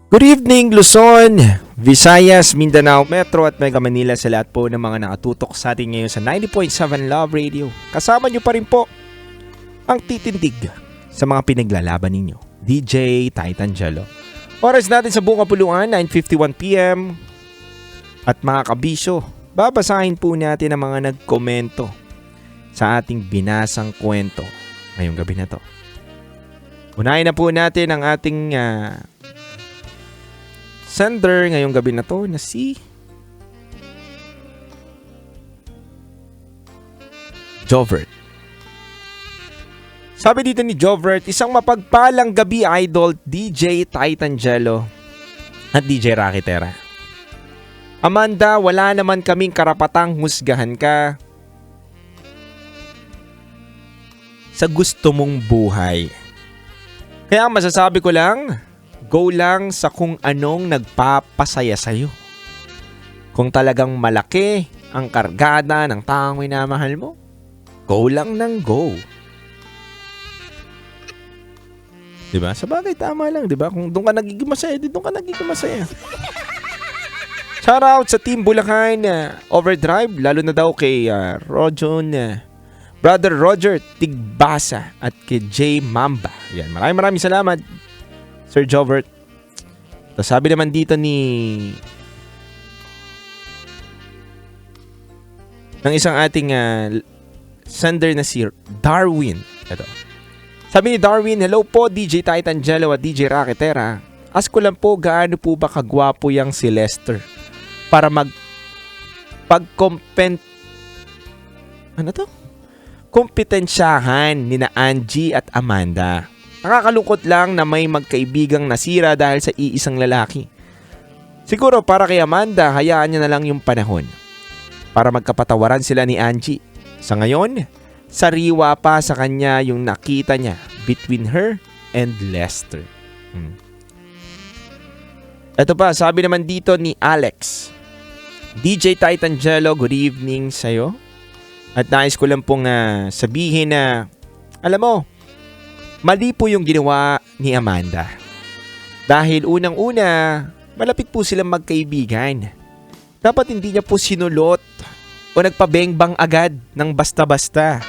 Good evening, Luzon, Visayas, Mindanao, Metro at Mega Manila sa lahat po ng mga nakatutok sa atin ngayon sa 90.7 Love Radio. Kasama nyo pa rin po ang titindig sa mga pinaglalaban ninyo, DJ Titan Jello. Oras natin sa buong kapuluan, 9:51 PM. At mga kabisyo, babasahin po natin ang mga nagkomento sa ating binasang kwento ngayong gabi na to. Unahin na po natin ang ating sender ngayong gabi na to na si Jovert. Sabi dito ni Jovert, isang mapagpalang gabi idol DJ Titan Jello at DJ Rakitera. Amanda, wala naman kaming karapatang husgahan ka sa gusto mong buhay. Kaya masasabi ko lang, go lang sa kung anong nagpapasaya sa'yo. Kung talagang malaki ang kargada ng taong minamahal mo, go lang ng go. Diba? Sa bagay, tama lang, diba? Kung doon ka nagiging masaya, doon ka nagiging masaya. Shoutout sa Team Bulacan Overdrive, lalo na daw kay Rojon, Brother Roger Tigbasa at kay J Mamba. Yan, maraming salamat, Sir Jovert. Tapos sabi naman dito ng isang ating sender na si Darwin. Ito. Sabi ni Darwin, hello po DJ Titan Jello at DJ Rakitera. Ask ko lang po gaano po ba kagwapo yang si Lester para kompetensyahan nina Angie at Amanda. Nakakalungkot lang na may magkaibigang nasira dahil sa iisang lalaki. Siguro para kay Amanda, hayaan niya na lang yung panahon para magkapatawaran sila ni Angie. Sa ngayon, sariwa pa sa kanya yung nakita niya between her and Lester. Ito pa, sabi naman dito ni Alex, DJ Titan Jello, good evening sa'yo. At nais ko lang pong sabihin na, alam mo, mali po yung ginawa ni Amanda. Dahil unang-una, malapit po silang magkaibigan. Dapat hindi niya po sinulot o nagpabengbang agad ng basta-basta.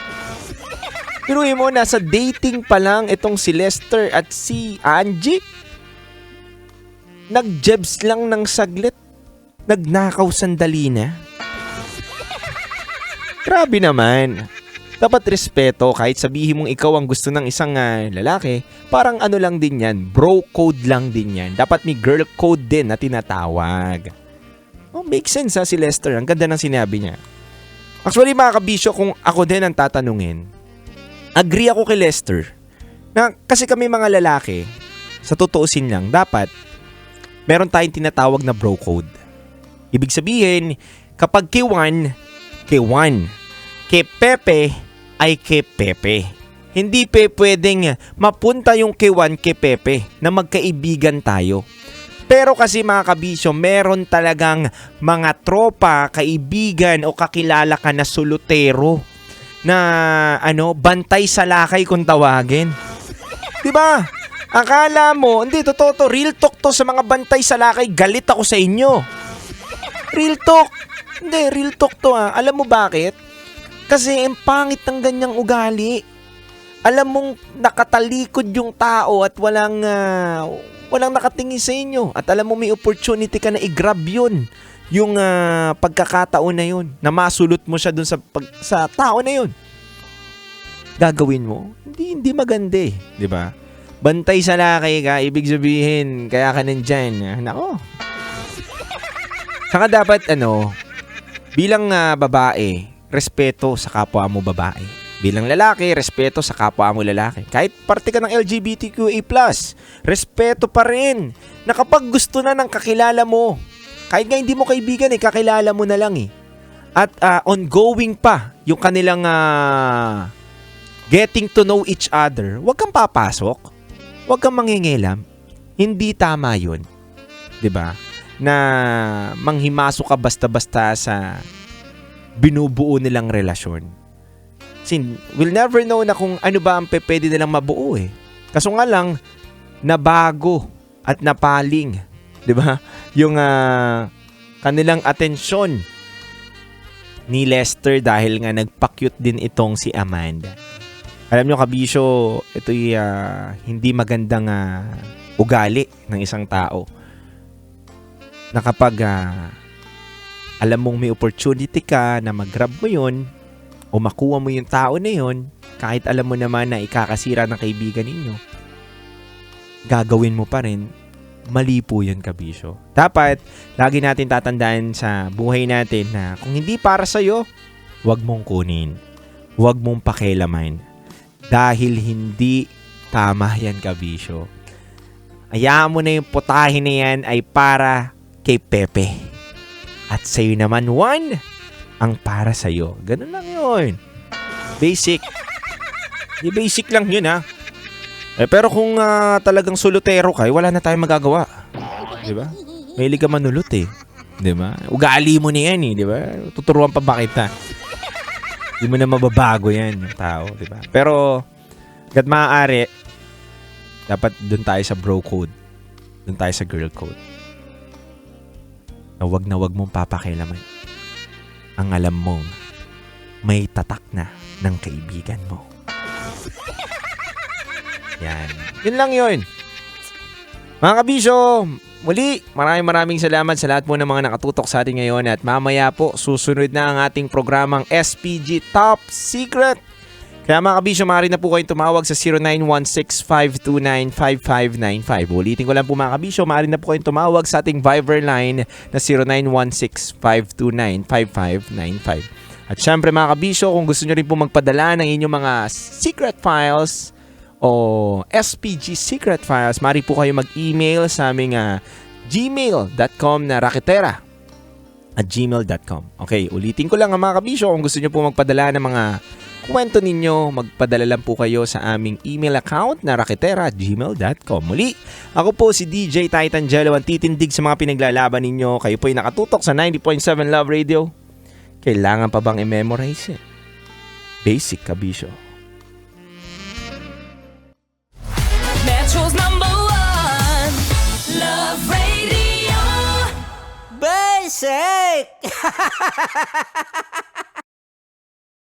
Pinuhin mo, nasa dating pa lang itong si Lester at si Angie. Nag-jebs lang ng saglit. Nagnakaw sandali na. Grabe naman. Dapat respeto kahit sabihin mong ikaw ang gusto ng isang lalaki. Parang ano lang din yan. Bro code lang din yan. Dapat may girl code din na tinatawag. Oh, makes sense si Lester. Ang ganda ng sinabi niya. Actually mga kabisyo, kung ako din ang tatanungin, agree ako kay Lester. Na kasi kami mga lalaki, sa totoosin lang, dapat meron tayong tinatawag na bro code. Ibig sabihin, kapag K1, kay Pepe ay kay Pepe. Hindi pwedeng mapunta yung K1 kay Pepe na magkaibigan tayo. Pero kasi mga kabisyo, meron talagang mga tropa, kaibigan o kakilala ka na solutero na bantay sa lakay kung tawagin. Diba? Akala mo, hindi, totoo to, real talk to sa mga bantay sa lakay, galit ako sa inyo. Real talk. Hindi, real talk to . Alam mo bakit? Kasi ang pangit ng ganyang ugali. Alam mong nakatalikod yung tao at walang nakatingin sa inyo. At alam mo may opportunity ka na i-grab yun. Yung pagkakataon na yun. Na masulot mo siya dun sa tao na yun. Gagawin mo? Hindi maganda eh. Diba? Bantay sa lakay ka, ibig sabihin, kaya ka nandyan. Nako. Saka dapat bilang babae, respeto sa kapwa mo babae. Bilang lalaki, respeto sa kapwa mo lalaki. Kahit parte ka ng LGBTQA+, respeto pa rin. Na kapag gusto na ng kakilala mo, kahit nga hindi mo kaibigan kakilala mo na lang At ongoing pa yung kanilang getting to know each other, huwag kang papasok. Huwag kang mangingilam. Hindi tama yun. 'Di ba? Na manghimasok ka basta-basta sa binubuo nilang relasyon. We'll never know na kung ano ba ang pwede nilang mabuo Kaso nga lang, nabago at napaling, 'di ba? Yung kanilang atensyon ni Lester dahil nga nagpa-cute din itong si Amanda. Alam nyo kabisyo, ito'y hindi magandang ugali ng isang tao. Na kapag alam mong may opportunity ka na mag-grab mo yun o makuha mo yung tao na yun, kahit alam mo naman na ikakasira ng kaibigan ninyo, gagawin mo pa rin, mali po yun kabisyo. Dapat, lagi natin tatandaan sa buhay natin na kung hindi para sa'yo, huwag mong kunin. Huwag mong pakialaman. Dahil hindi tama yan kabisyo. Hayaan mo na yung putahe na yan ay para kay Pepe. At sa'yo naman, Juan, ang para sa'yo. Ganun lang yun. Basic. Di basic lang yun pero kung talagang solutero ka, wala na tayong magagawa. Di ba? Mahilig ka manulot Di ba? Ugali mo na yan Di ba? Tuturuan pa ba kita? Di mo na mababago yan yung tao. Di ba? Pero, kat maaari, dapat dun tayo sa bro code. Dun tayo sa girl code. Na wag mong papakialaman. Ang alam mong may tatak na ng kaibigan mo. Yan. Yun lang yun. Mga kabisyo, muli, maraming salamat sa lahat po ng mga nakatutok sa atin ngayon at mamaya po, susunod na ang ating programang SPG Top Secret. Kaya mga kabisyo, maaari na po kayong tumawag sa 0916-529-5595. Ulitin ko lang po mga kabisyo, maaari na po kayong tumawag sa ating Viber line na 0916-529-5595. At syempre mga kabisyo, kung gusto nyo rin po magpadala ng inyong mga secret files o SPG secret files, maaari po kayo mag-email sa aming gmail.com na raketera@gmail.com. Okay, ulitin ko lang mga kabisyo, kung gusto nyo po magpadala ng mga kwento ninyo, magpadala lang po kayo sa aming email account na raketera@gmail.com. Muli, ako po si DJ Titan Jello, ang titindig sa mga pinaglalaban ninyo. Kayo po ay nakatutok sa 90.7 Love Radio. Kailangan pa bang i-memorize Basic kabisyo. Metro's #1 Love Radio. Basic!